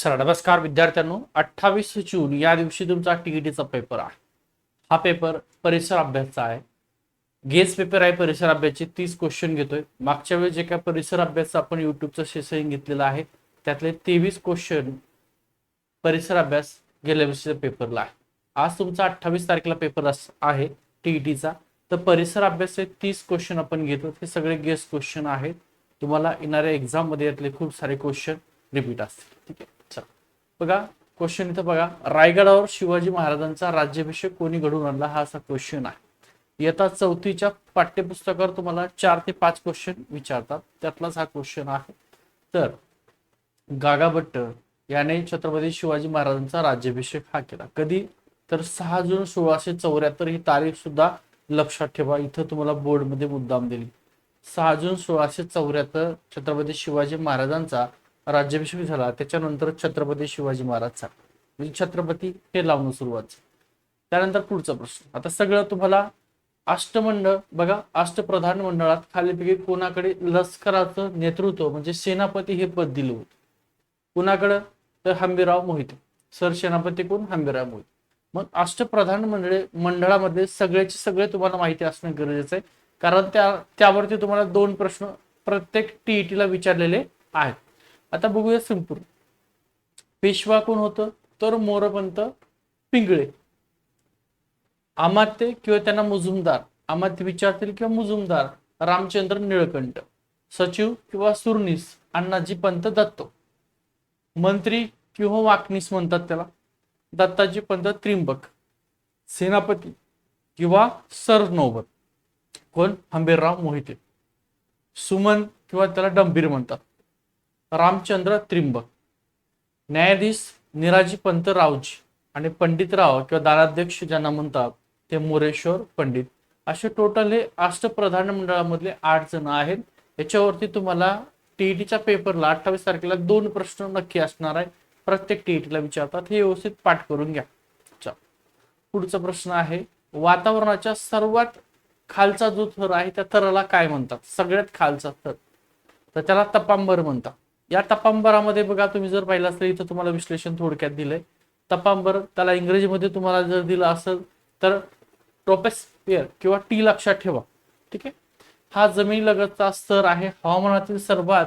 Sir नमस्कार विद्यार्थ्यांनो, 28 जून या दिवशी तुमचा टीईटीचा पेपर आहे. हा पेपर परिसर अभ्यासचा आहे. गेस पेपर आहे. परिसर अभ्यासाचे 30 क्वेश्चन घेतोय. मागच्या वेळी जे काय परिसर अभ्यास आपण युट्यूबचं सेशन घेतलेला आहे त्यातले 23 क्वेश्चन परिसर अभ्यास गेल्या वर्षीच्या पेपरला आहे. आज तुमचा 28 तारखेला पेपर आहे टीईटीचा. तर परिसर अभ्यासाचे 30 क्वेश्चन आपण घेतो. हे सगळे गेस क्वेश्चन आहेत. तुम्हाला येणाऱ्या एक्झाम मध्ये यातले खूप सारे क्वेश्चन रिपीट असतील. ठीक आहे, चला बघा क्वेश्चन इथं बघा. रायगडावर शिवाजी महाराजांचा राज्याभिषेक कोणी घडवून आणला, हा असा क्वेश्चन आहे. इयत्ता 4थीच्या पाठ्यपुस्तकावर तुम्हाला 4 ते 5 क्वेश्चन विचारतात, त्यातलाच हा क्वेश्चन आहे. तर गागाभट्ट याने छत्रपती शिवाजी महाराजांचा राज्याभिषेक हा केला कधी, तर 6 जून 1674. ही तारीख सुद्धा लक्षात ठेवा, इथं तुम्हाला बोर्ड मध्ये मुद्दाम दिली. 6 जून 1674 छत्रपती शिवाजी महाराजांचा राज्याभिषेक झाला. त्याच्यानंतर छत्रपती शिवाजी महाराज झाला, म्हणजे छत्रपती हे लावून सुरुवात झाली. त्यानंतर पुढचा प्रश्न. आता सगळं तुम्हाला अष्टमंडळ बघा. अष्टप्रधान मंडळात खालीलपैकी कोणाकडे लष्कराचं नेतृत्व म्हणजे सेनापती हे पद दिलं होतं? कुणाकडे? तर हंबीरराव मोहिते. सरसेनापती कोण? हंबीरराव मोहिते. मग अष्टप्रधान मंडळामध्ये सगळ्याचे सगळे तुम्हाला माहिती असणं गरजेचं आहे, कारण त्यावरती तुम्हाला 2 प्रश्न प्रत्येक टीईटीला विचारलेले आहेत. आता बघूया संपूर्ण. पेशवा कोण होतं? तर मोरपंत पिंगळे. अमात्य किंवा त्यांना मुजुमदार, अमात्य विचारतील किंवा मुजुमदार रामचंद्र निळकंठ. सचिव किंवा सुरनीस अण्णाजी पंत दत्तो. मंत्री किंवा वाकनीस म्हणतात त्याला, दत्ताजी पंत त्रिंबक. सेनापती किंवा सरनौबत कोण? हंबीरराव मोहिते. सुमन किंवा त्याला डंभीर म्हणतात, रामचंद्र त्रिंबक. न्यायाधीश निराजी पंत रावजी. आणि पंडितराव किंवा दाराध्यक्ष ज्यांना म्हणतात ते मोरेश्वर पंडित. असे टोटल हे अष्टप्रधान मंडळामधले 8 जण आहेत. याच्यावरती तुम्हाला टीईटीच्या पेपरला 28 तारखेला 2 प्रश्न नक्की असणार आहे. प्रत्येक टीईटीला विचारतात, हे व्यवस्थित पाठ करून घ्या. पुढचा प्रश्न आहे, वातावरणाच्या सर्वात खालचा जो थर आहे त्या थराला काय म्हणतात? सगळ्यात खालचा थर, तर त्याला तपांबर म्हणतात. या तपांबरामध्ये बघा, तुम्ही जर पाहिलं असेल इथं तुम्हाला विश्लेषण थोडक्यात दिलंय. तपांबर त्याला इंग्रजीमध्ये तुम्हाला जर दिलं असेल तर ट्रोपोस्फियर किंवा टी लक्षात ठेवा. ठीक आहे, हा जमिनीलगतचा स्तर आहे. हवामानातील सर्वात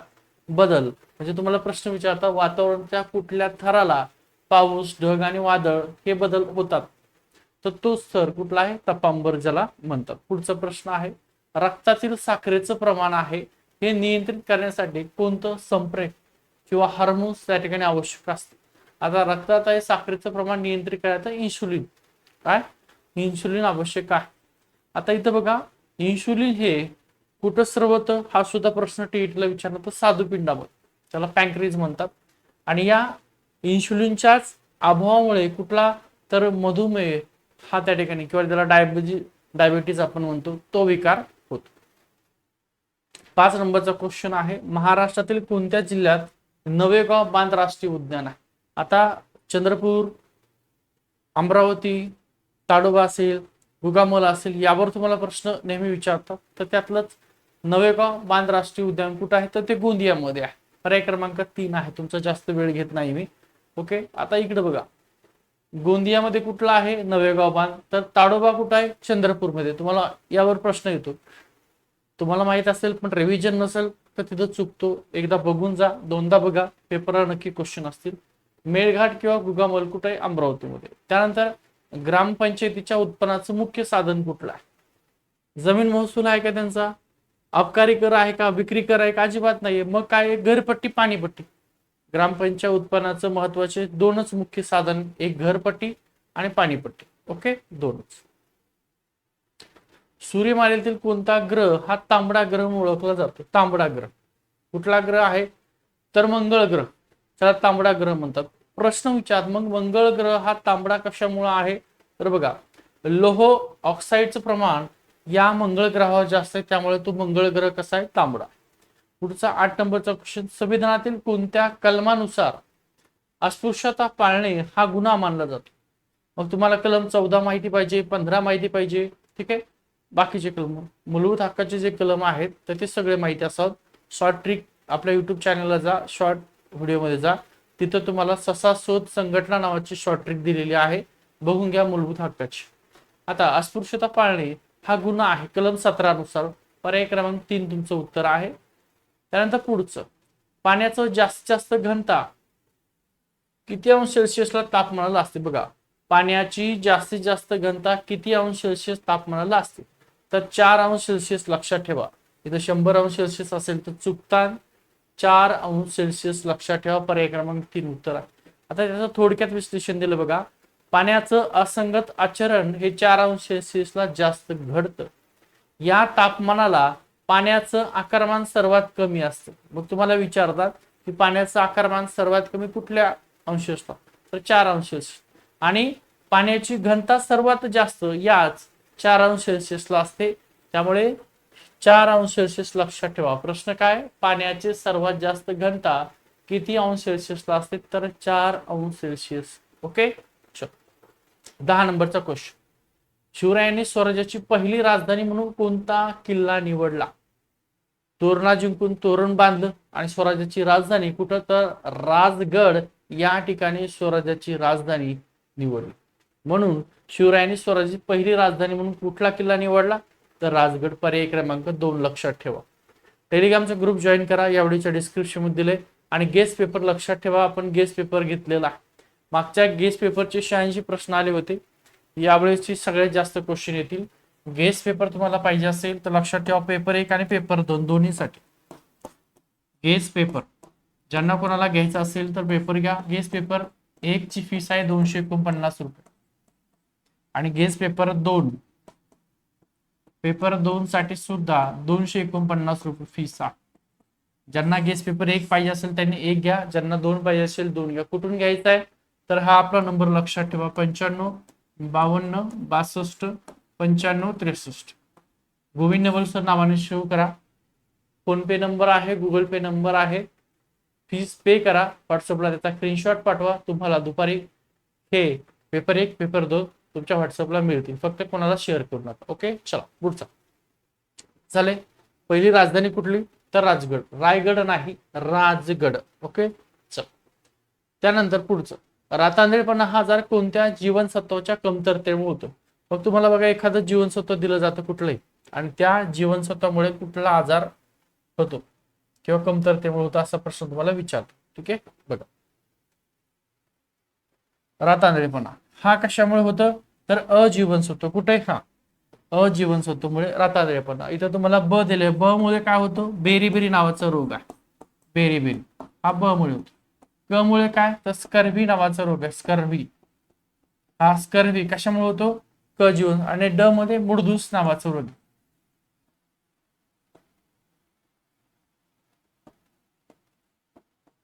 बदल म्हणजे तुम्हाला प्रश्न विचारता वातावरणाच्या कुठल्या थराला पाऊस, ढग आणि वादळ हे बदल होतात, तर तो स्तर कुठला आहे? तपांबर ज्याला म्हणतात. पुढचा प्रश्न आहे, रक्तातील साखरेचं प्रमाण आहे हे नियंत्रित करण्यासाठी कोणतं संप्रेरक किंवा हार्मोन्स त्या ठिकाणी आवश्यक असते? आता रक्तात आहे साखरेचं प्रमाण नियंत्रित करायचं इन्शुलिन. काय? इन्शुलिन आवश्यक आहे. आता इथं बघा, इन्शुलिन हे कुठं स्रवतं हा सुद्धा प्रश्न टीईटीला विचारला तर स्वादुपिंडामध्ये, त्याला पॅन्क्रिज म्हणतात. आणि या इन्शुलिनच्याच अभावामुळे कुठला? तर मधुमेह हा त्या ठिकाणी किंवा त्याला डायबिटीज आपण म्हणतो तो विकार होतो. 5 नंबरचा क्वेश्चन आहे, महाराष्ट्रातील कोणत्या जिल्ह्यात नवेगाव बांध राष्ट्रीय उद्यान आहे? आता चंद्रपूर, अमरावती, ताडोबा असेल, गुगामल असेल, यावर तुम्हाला प्रश्न नेहमी विचारतात. तर त्यातलंच नवेगाव बांध राष्ट्रीय उद्यान कुठं आहे? तर ते गोंदियामध्ये आहे. पर्याय क्रमांक 3 आहे. तुमचा जास्त वेळ घेत नाही मी. ओके, आता इकडे बघा, गोंदियामध्ये कुठला आहे? नवेगाव बांध. तर ताडोबा कुठं आहे? चंद्रपूरमध्ये. तुम्हाला यावर प्रश्न येतो, तुम्हाला माहित असेल पण रिव्हिजन नसेल तर तिथं चुकतो. एकदा बघून जा, 2दा बघा, पेपरला नक्की क्वेश्चन असतील. मेळघाट किंवा गुगामल कुठं आहे? अमरावतीमध्ये. त्यानंतर ग्रामपंचायतीच्या उत्पन्नाचं मुख्य साधन कुठलं आहे? जमीन महसूल आहे का त्यांचा? अबकारी कर आहे का? विक्री कर आहे का? अजिबात नाहीये. मग काय? घरपट्टी, पाणीपट्टी. ग्रामपंचायत उत्पन्नाचं महत्वाचे 2च मुख्य साधन, एक घरपट्टी आणि पाणीपट्टी. ओके, 2च. सूर्यमालेतील कोणता ग्रह हा तांबडा ग्रह म्हणून ओळखला जातो? तांबडा ग्रह कुठला ग्रह आहे? तर मंगळ ग्रह, त्याला तांबडा ग्रह म्हणतात. प्रश्न विचार, मग मंगळ ग्रह हा तांबडा कशामुळे आहे? तर बघा, लोह ऑक्साईडचं प्रमाण या मंगळ ग्रहावर जास्त आहे, त्यामुळे तो मंगळ ग्रह कसा आहे? तांबडा. पुढचा 8 नंबरचा क्वेश्चन, संविधानातील कोणत्या कलमानुसार अस्पृश्यता पाळणे हा गुन्हा मानला जातो? मग तुम्हाला कलम 14 माहिती पाहिजे, 15 माहिती पाहिजे. ठीक आहे, बाकीचे कलम, मूलभूत हक्काचे जे कलम आहेत तर ते सगळे माहिती असतात. शॉर्ट ट्रिक आपल्या युट्यूब चॅनलला जा, शॉर्ट व्हिडिओमध्ये जा, तिथं तुम्हाला ससा शोध संघटना नावाची शॉर्ट ट्रिक दिलेली आहे, बघून घ्या मूलभूत हक्काची. आता अस्पृश्यता पाळणे हा गुन्हा आहे कलम 17 नुसार. पर्याय क्रमांक 3 तुमचं उत्तर आहे. त्यानंतर पुढचं, पाण्याचं जास्तीत जास्त घनता किती अंश सेल्सिअसला तापमानाला असते? बघा, पाण्याची जास्तीत जास्त घनता किती अंश सेल्सिअस तापमानाला असते? तर 4 अंश सेल्सिअस. लक्षात ठेवा, इथं 100 अंश सेल्सिअस असेल तर चुकता. 4 अंश सेल्सिअस लक्षात ठेवा. पर्याय क्रमांक 3 उत्तर आहे. आता त्याचं थोडक्यात विश्लेषण दिलं बघा. पाण्याचं असंगत आचरण हे 4 अंश सेल्सिअसला जास्त घडतं. या तापमानाला पाण्याचं आकारमान सर्वात कमी असतं. मग तुम्हाला विचारतात की पाण्याचं आकारमान सर्वात कमी कुठल्या अंश असतं? तर 4 अंश सेल्सिअस. आणि पाण्याची घनता सर्वात जास्त याच 4 अंश सेल्सिअसला असते. त्यामुळे 4 अंश सेल्सिअस लक्षात ठेवा. प्रश्न काय? पाण्याची सर्वात जास्त घनता किती अंश सेल्सिअसला असते? तर 4 अंश सेल्सिअस. ओके. 10 नंबरचा क्वेश्चन, शिवरायांनी स्वराज्याची पहिली राजधानी म्हणून कोणता किल्ला निवडला? तोरणा जिंकून तोरण बांधलं आणि स्वराज्याची राजधानी कुठं? तर राजगड या ठिकाणी स्वराज्याची राजधानी निवडली. म्हणून शिवरायांनी स्वराज्याची पहिली राजधानी म्हणून कुठला किल्ला निवडला? तर राजगड. पर्याय क्रमांक 2 लक्षात ठेवा. टेलिग्रामचा ग्रुप जॉईन करा, यावेळीच्या डिस्क्रिप्शन मध्ये दिले. आणि गेस्ट पेपर लक्षात ठेवा, आपण गेस्ट पेपर घेतलेला आहे. मागच्या गेस्ट पेपरचे 86 प्रश्न आले होते. यावेळेसची सगळ्यात जास्त क्वेश्चन येतील. गेस्ट पेपर तुम्हाला पाहिजे असेल तर लक्षात ठेवा, पेपर 1 आणि पेपर 2 दोन्हीसाठी गेस्ट पेपर ज्यांना कोणाला घ्यायचा असेल तर पेपर घ्या. गेस्ट पेपर 1 ची फीस आहे 249 रुपये आणि गेस्ट पेपर 2 साठी सुद्धा 249 रुपये फीस आहे. ज्यांना गेस्ट पेपर 1 पाहिजे असेल त्यांनी 1 घ्या, ज्यांना 2 पाहिजे असेल 2 घ्या. कुठून घ्यायचा आहे? तर हा आपला नंबर लक्षात ठेवा, 95 52 62 95 63. गोविंद नवलसर नावाने सेव्ह करा. फोन पे नंबर आहे, गुगल पे नंबर आहे. फीस पे करा, व्हॉट्सअपला त्याचा स्क्रीनशॉट पाठवा. तुम्हाला दुपारी हे पेपर 1 पेपर 2 तुमच्या व्हॉट्सअपला मिळतील. फक्त कोणाला शेअर करू नका. ओके. चला पुढचा चाले. पहिली राजधानी कुठली? तर राजगड. रायगड नाही, राजगड. ओके. चल, त्यानंतर पुढचं, रातांधळेपणा हा आजार कोणत्या जीवनसत्वाच्या कमतरतेमुळे होतो? मग तुम्हाला बघा, एखादं जीवनसत्व दिलं जातं कुठलंही आणि त्या जीवनसत्वामुळे कुठला आजार होतो किंवा कमतरतेमुळे होतो असा प्रश्न तुम्हाला विचारतो. ठीक आहे. बघा, रातांधळेपणा हा कशामुळे होतं? तर अजीवनसत्व. कुठे? हा अजीवनसत्वमुळे रातांधळेपणा. इथं तुम्हाला ब दिले. ब मुळे काय होतं? बेरीबेरी नावाचा रोग आहे. बेरीबेरी हा ब मुळे होतो. क मुळे काय? तर स्कर्व्ही नावाचा रोग आहे. स्कर्व्ही हा स्कर्व्ही कशामुळे होतो? क जीवन. आणि ड मध्ये मुडदूस नावाचा रोग.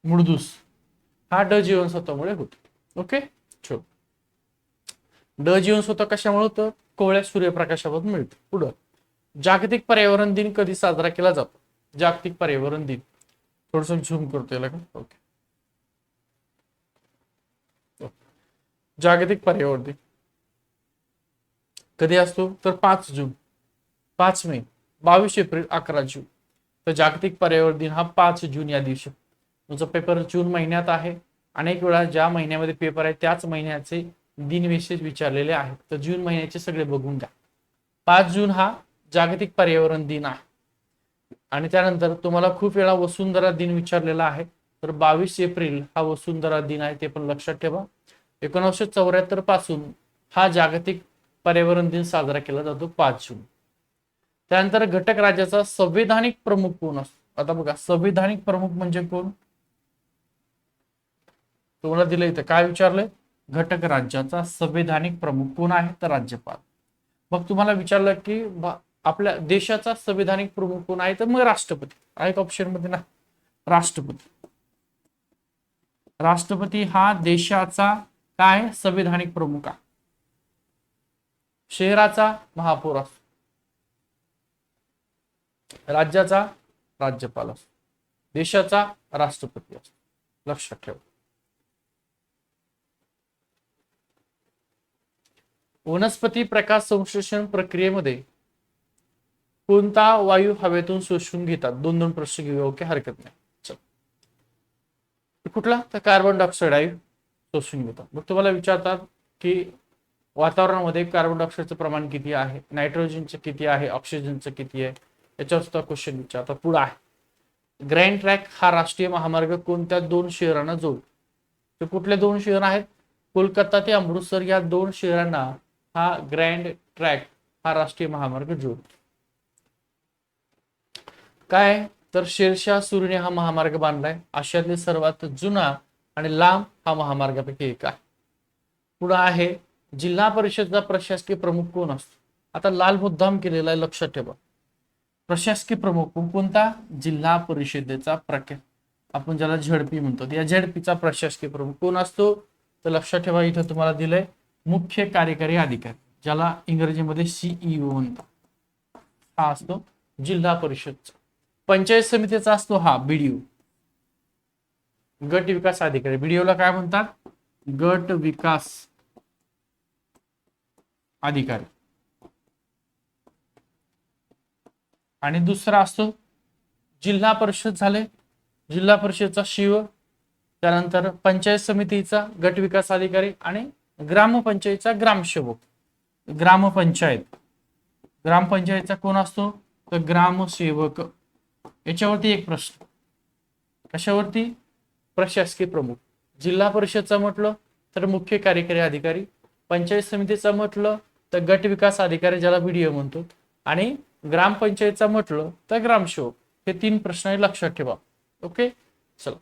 मुडदूस हा ड जीवनसत्वामुळे होतो. ओके. ड जीवनसत्व कशामुळे होतं? कोवळ्या सूर्यप्रकाशापासून मिळतं. पुढं, जागतिक पर्यावरण दिन कधी साजरा केला जातो? जागतिक पर्यावरण दिन थोडस झूम करतो याला का? ओके. जागतिक पर्यावरण दिन कधी असतो? तर 5 जून, 5 मे, 22 एप्रिल, 11 जून. तर जागतिक पर्यावरण दिन हा 5 जून या दिवशी. तुमचा पेपर जून महिन्यात आहे. अनेक वेळा ज्या महिन्यामध्ये पेपर आहे त्याच महिन्याचे दिनविशेष विचारलेले आहेत. तर जून महिन्याचे सगळे बघून घ्या. 5 जून हा जागतिक पर्यावरण दिन आहे. आणि त्यानंतर तुम्हाला खूप वेळा वसुंधरा दिन विचारलेला आहे. तर 22 एप्रिल हा वसुंधरा दिन आहे, ते पण लक्षात ठेवा. 1974 पासून हा जागतिक पर्यावरण दिन साजरा केला जातो 5 जून. त्यानंतर घटक राज्याचा संवैधानिक प्रमुख कोण असतो? आता बघा, संवैधानिक प्रमुख म्हणजे कोण? तुम्हाला दिलं इथं काय विचारलंय? घटक राज्याचा संवैधानिक प्रमुख कोण आहे? तर राज्यपाल. मग तुम्हाला विचारलं की आपल्या देशाचा संवैधानिक प्रमुख कोण आहे? तर मग राष्ट्रपती आहे ऑप्शन मध्ये ना. राष्ट्रपती. राष्ट्रपती हा देशाचा काय? संवैधानिक प्रमुख आहे. शहराचा महापौर असतो. राज्याचा राज्यपाल असतो. देशाचा राष्ट्रपती असतो. लक्षात ठेवा. वनस्पती प्रकाश संश्लेषण प्रक्रियेमध्ये कोणता वायू हवेतून शोषून घेतात? 2 प्रश्न घेऊ. ओके, हरकत नाही. कुठला? तर कार्बन डायऑक्साईड आहे शोषून घेतात. मग तुम्हाला विचारतात की वातावरणामध्ये कार्बन डायऑक्साईडचं प्रमाण किती आहे, नायट्रोजनचं किती आहे, ऑक्सिजनचं किती आहे, याच्यावर सुद्धा क्वेश्चन विचारतात. पुढे आहे ग्रँड ट्रॅक हा राष्ट्रीय महामार्ग कोणत्या दोन शहरांना जोडतो? ते कुठले दोन शहर आहेत? कोलकाता ते अमृतसर या दोन शहरांना हा ग्रँड ट्रॅक हा राष्ट्रीय महामार्ग जोडतो. काय? तर शेरशाह सूरीने हा महामार्ग बांधलाय. आशियातील सर्वात जुना आणि लांब हा महामार्गापैकी एक आहे. पुढे आहे जिल्हा परिषदचा प्रशासकीय प्रमुख कोण असतो? आता लाल मुद्दाम केलेला आहे, लक्षात ठेवा. प्रशासकीय प्रमुख कोणता? जिल्हा परिषदेचा आपण ज्याला झडपी म्हणतो, या झडपीचा प्रशासकीय प्रमुख कोण असतो? तर लक्षात ठेवा, इथं तुम्हाला दिलंय मुख्य कार्यकारी अधिकारी, ज्याला इंग्रजीमध्ये सीईओ म्हणतात. हा असतो जिल्हा परिषदचा. पंचायत समितीचा असतो हा बीडीओ, गट विकास अधिकारी. बीडीओला काय म्हणतात? गट विकास अधिकारी. आणि दुसरा असतो जिल्हा परिषद झाले, जिल्हा परिषदचा शिव, त्यानंतर पंचायत समितीचा गट विकास अधिकारी आणि ग्रामपंचायतचा ग्रामसेवक. ग्रामपंचायतचा कोण असतो? तर ग्रामसेवक. याच्यावरती एक प्रश्न, कशावरती? प्रशासकीय प्रमुख. जिल्हा परिषदचा म्हटलं तर मुख्य कार्यकारी अधिकारी, पंचायत समितीचा म्हटलं तर गट विकास अधिकारी ज्याला बीडीओ म्हणतो, आणि ग्रामपंचायतचा म्हटलं तर ग्रामसेवक. हे तीन प्रश्न लक्षात ठेवा. ओके, चला.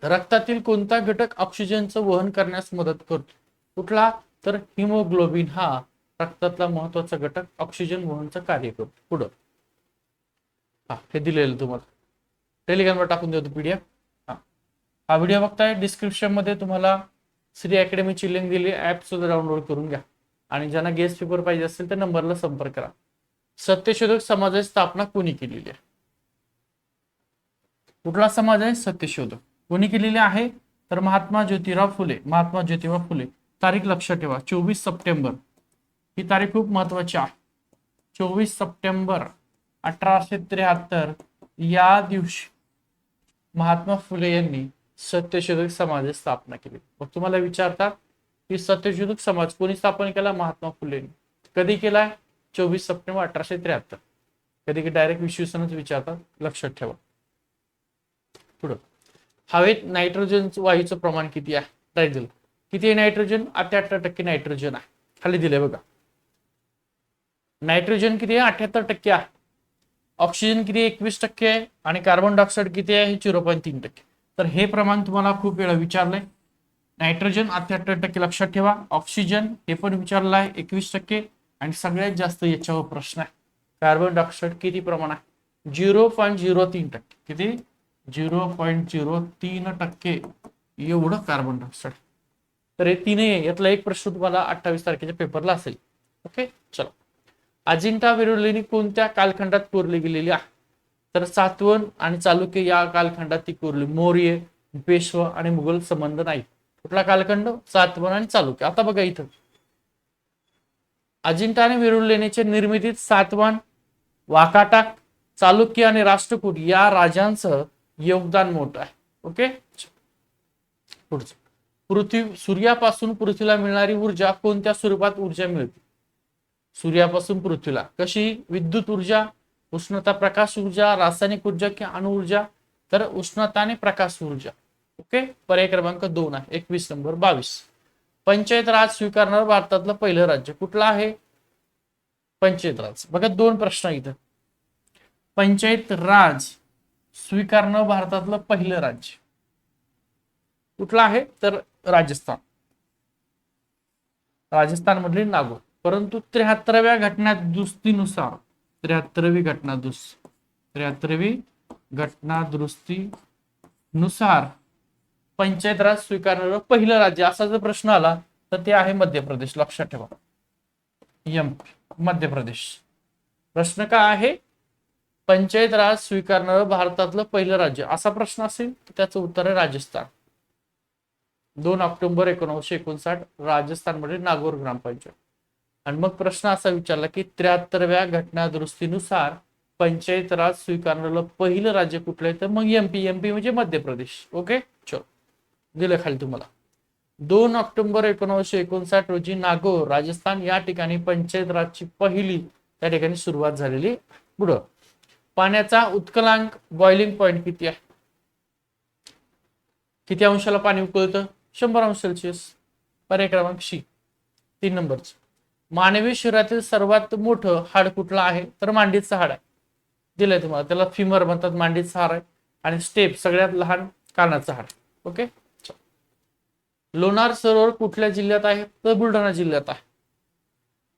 रक्तातील कोणता घटक ऑक्सिजनचं वहन करण्यास मदत करतो? कुठला? तर हिमोग्लोबिन हा रक्तातला महत्वाचा घटक ऑक्सिजन वहनचं कार्य करतो. पुढं हे दिलेलं तुम्हाला टेलिग्रामवर टाकून देतो पीडीएफ. हा व्हिडिओ बघताय, डिस्क्रिप्शन मध्ये तुम्हाला श्री अकॅडमीची लिंक दिली, ऍप सुद्धा डाउनलोड करून घ्या. आणि ज्यांना गेस्ट पेपर पाहिजे असेल तर नंबरला संपर्क करा. सत्यशोधक समाजाची स्थापना कोणी केलेली आहे? कुठला समाज आहे? सत्यशोधक. कोणी केलेली आहे? तर महात्मा ज्योतिराव फुले. तारीख लक्षात ठेवा, 24 सप्टेंबर. ही तारीख खूप महत्वाची आहे. 24 सप्टेंबर 1873 या दिवशी महात्मा फुले यांनी सत्यशोधक समाजाची स्थापना केली. मग तुम्हाला विचारतात की सत्यशोधक समाज कोणी स्थापन केला? महात्मा फुलेंनी. कधी केलाय? 24 सप्टेंबर 1873. कधी डायरेक्ट विश्वसनच विचारतात, लक्षात ठेवा. पुढं हवेत नायट्रोजन वायूचं प्रमाण किती आहे? टायटल किती आहे? नायट्रोजन 78% नायट्रोजन आहे. खाली दिले बघा, नायट्रोजन किती आहे? 78% आहे. ऑक्सिजन किती? 21% आहे. आणि कार्बन डायऑक्साईड किती आहे? 0.3%. तर हे प्रमाण तुम्हाला खूप वेळा विचारलंय. नायट्रोजन 78% लक्षात ठेवा. ऑक्सिजन हे पण विचारलं आहे 21%. आणि सगळ्यात जास्त याच्यावर प्रश्न आहे, कार्बन डायऑक्साईड किती प्रमाण आहे? 0.03%. किती? 0.03% एवढं कार्बन डायऑक्साईड. तर हे तीनही यातला एक प्रश्न तुम्हाला 28 तारखेच्या पेपरला असेल. ओके, चला. अजिंठा वेरूळ कोणत्या कालखंडात कोरली गेलेली आहे? तर सातवहन आणि चालुक्य या कालखंडात ती कोरली. मौर्य, पेशवा आणि मुघल संबंध नाही. कुठला कालखंड? सातवहन आणि चालुक्य. आता बघा इथं अजिंठा आणि वेरूळ लेणीच्या निर्मितीत सातवाहन, वाकाटक, चालुक्य आणि राष्ट्रकूट या राजांचं योगदान मोठं आहे. ओके, पुढचं सूर्यापासून पृथ्वीला मिळणारी ऊर्जा कोणत्या स्वरूपात ऊर्जा मिळते? सूर्यापासून पृथ्वीला कशी? विद्युत ऊर्जा, उष्णता प्रकाश ऊर्जा, रासायनिक ऊर्जा की अणु ऊर्जा? तर उष्णता आणि प्रकाश ऊर्जा. ओके, पर्याय क्रमांक 2 आहे. 21 नंबर. 22 पंचायत राज स्वीकारणारं भारतातलं पहिलं राज्य कुठलं आहे? पंचायत राज. बघा दोन प्रश्न इथं. पंचायत राज स्वीकारणं भारतातलं पहिलं राज्य कुठलं आहे? तर राजस्थान. राजस्थान मधील नागौर. परंतु 73व्या घटना दुरुस्तीनुसार 73वी घटना दुरुस्तीनुसार पंचायत राज स्वीकारणारं पहिलं राज्य असा जर प्रश्न आला तर ते आहे मध्य प्रदेश. लक्षात ठेवा, मध्य प्रदेश. प्रश्न काय आहे? पंचायत राज स्वीकारणारं भारतातलं पहिलं राज्य असा प्रश्न असेल तर त्याचं उत्तर आहे राजस्थान. 2 ऑक्टोबर 1959 राजस्थानमध्ये नागौर ग्रामपंचायत. आणि मग प्रश्न असा विचारला की 73व्या घटना दुरुस्तीनुसार पंचायत राज स्वीकारणारं पहिलं राज्य कुठलं आहे? तर मग एमपी म्हणजे मध्य प्रदेश. ओके, चलो दिलं खाली तुम्हाला. 2 ऑक्टोबर 1959 रोजी नागौर राजस्थान या ठिकाणी पंचायत राजची पहिली त्या ठिकाणी सुरुवात झालेली. पुढं पाण्याचा उत्कलांक बॉइलिंग पॉइंट किती आहे? किती अंशाला पाणी उकळतं? 100 अंश सेल्सिअस. पर्याय क्रमांक सी 3 नंबरच. मानवी शरीरातील सर्वात मोठं हाड कुठलं आहे? तर मांडीचं हाड आहे. दिलंय तुम्हाला. त्याला फिमर म्हणतात, मांडीचं हाड आहे. आणि स्टेप सगळ्यात लहान कानाचं हाड. ओके. लोणार सरोवर कुठल्या जिल्ह्यात आहे? तर बुलढाणा जिल्ह्यात आहे.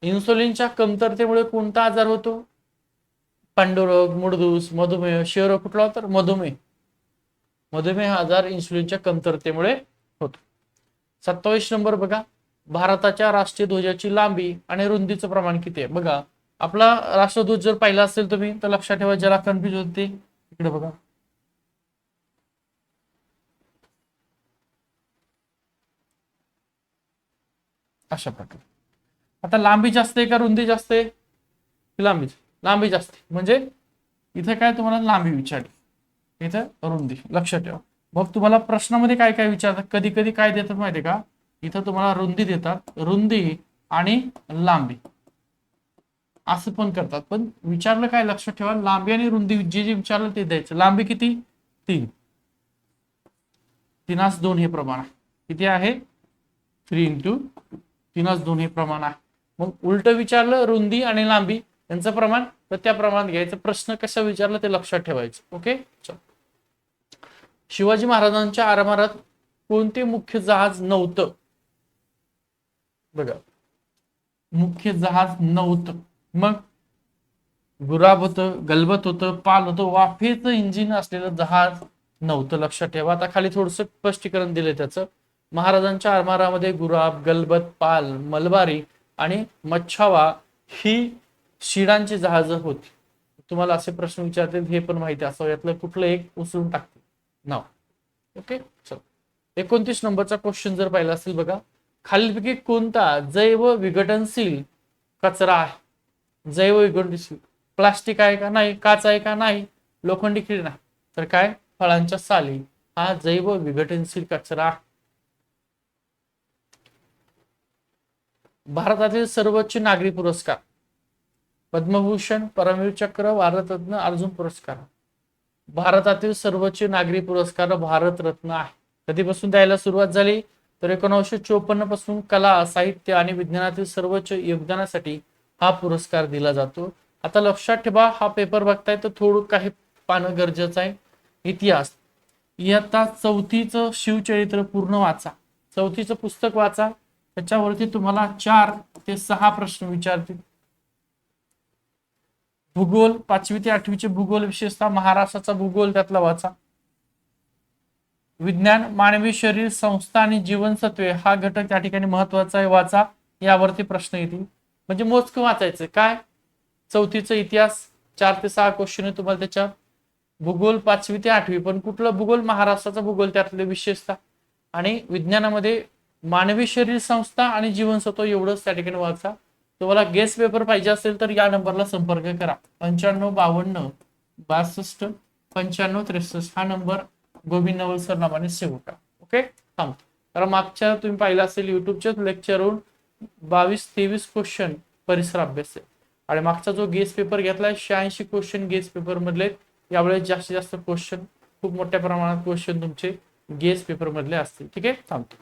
इन्सुलिनच्या कमतरतेमुळे कोणता आजार होतो? पांडुरोग, मूळदूस, मधुमेह, क्षयरोग कुठला होता? तर मधुमेह. मधुमेह आजार इन्सुलिनच्या कमतरतेमुळे होतो. 27 नंबर बघा. भारताच्या राष्ट्रीय ध्वजाची लांबी आणि रुंदीचं प्रमाण किती आहे? बघा आपला राष्ट्रध्वज जर पाहिला असेल तुम्ही तर लक्षात ठेवा, ज्याला कन्फ्युज होते इकडे बघा. अशा प्रकारे. आता लांबी जास्त आहे का रुंदी जास्त आहे? लांबी जास्त आहे. म्हणजे इथे काय तुम्हाला लांबी विचारली, इथं रुंदी. लक्षात ठेवा. मग तुम्हाला प्रश्नामध्ये काय काय विचारतात, कधी कधी काय देतात माहितीये का? इथं तुम्हाला रुंदी देतात, रुंदी आणि लांबी असं पण करतात. पण विचारलं काय लक्षात ठेवा, लांबी आणि रुंदी जे जे विचारलं ते द्यायचं. लांबी किती? 3. 3:2 हे प्रमाण आहे. किती आहे? 3:3:2 हे प्रमाण आहे. मग उलट विचारलं रुंदी आणि लांबी यांचं प्रमाण, तर त्या प्रमाणात घ्यायचं. प्रश्न कसा विचारलं ते लक्षात ठेवायचं. ओके. चल. शिवाजी महाराजांच्या आरमारात कोणते मुख्य जहाज नव्हतं? बघा मुख्य जहाज नव्हतं. मग गुराब होतं, गलबत होतं, पाल होतं, वाफेचं इंजिन असलेलं जहाज नव्हतं. लक्षात ठेवा. आता खाली थोडस स्पष्टीकरण दिलंय त्याचं. महाराजांच्या आरमारामध्ये गुराब, गलबत, पाल, मलबारी आणि मच्छावा ही शिडांची जहाजं होती. तुम्हाला असे प्रश्न विचारतील, हे पण माहिती असावं. यातलं कुठलं एक उचलून टाकते नाव. ओके. चल 29 नंबरचा क्वेश्चन जर पाहिला असेल बघा. खालीलपैकी कोणता जैव विघटनशील कचरा आहे? जैव विघटनशील प्लास्टिक आहे का? नाही. काच आहे का? नाही. लोखंडी खिळी नाही. तर काय? फळांच्या साली हा जैव विघटनशील कचरा. भारतातील सर्वोच्च नागरी पुरस्कार? पद्मभूषण, परमवीर चक्र, भारतरत्न, अर्जुन पुरस्कार. भारतातील सर्वोच्च नागरी पुरस्कार भारतरत्न आहे. कधीपासून द्यायला सुरुवात झाली? तर 1954 पासून कला, साहित्य आणि विज्ञानातील सर्वोच्च योगदानासाठी हा पुरस्कार दिला जातो. आता लक्षात ठेवा, हा पेपर बघताय तर थोडं काही पाहणं गरजेचं आहे. इतिहास इयत्ता 4थीचं शिवचरित्र पूर्ण वाचा. 4थीचं पुस्तक वाचा. त्याच्यावरती तुम्हाला 4 ते 6 प्रश्न विचारतील. भूगोल 5वी ते 8वीचे भूगोल, विशेषतः महाराष्ट्राचा भूगोल त्यातला वाचा. विज्ञान मानवी शरीर, संस्था आणि जीवनसत्वे हा घटक त्या ठिकाणी महत्वाचा आहे, वाचा. यावरती प्रश्न येतील. म्हणजे मोजकं वाचायचं. काय? 4थीचा इतिहास 4 ते 6 क्वेश्चन आहे तुम्हाला त्याच्यात. भूगोल 5वी ते 8वी, पण कुठलं भूगोल? महाराष्ट्राचा भूगोल त्यातले विशेषतः. आणि विज्ञानामध्ये मानवी शरीर, संस्था आणि जीवनसत्व एवढंच त्या ठिकाणी वाचा. तुम्हाला गेस्ट पेपर पाहिजे असेल तर या नंबरला संपर्क करा. 9552 62 95 63 हा नंबर गोविंद नवल सर नावाने सेव्ह करा. ओके. थांबतो. कारण मागच्या तुम्ही पाहिलं असेल युट्यूबच्या लेक्चरवरून 22-23 क्वेश्चन परिसर अभ्यास आहे. आणि मागचा जो गेस्ट पेपर घेतलाय 86 क्वेश्चन गेस्ट पेपर मधले. यावेळेस जास्तीत जास्त क्वेश्चन, खूप मोठ्या प्रमाणात क्वेश्चन तुमचे गेस्ट पेपर मधले असतील. ठीक आहे. थांबतो.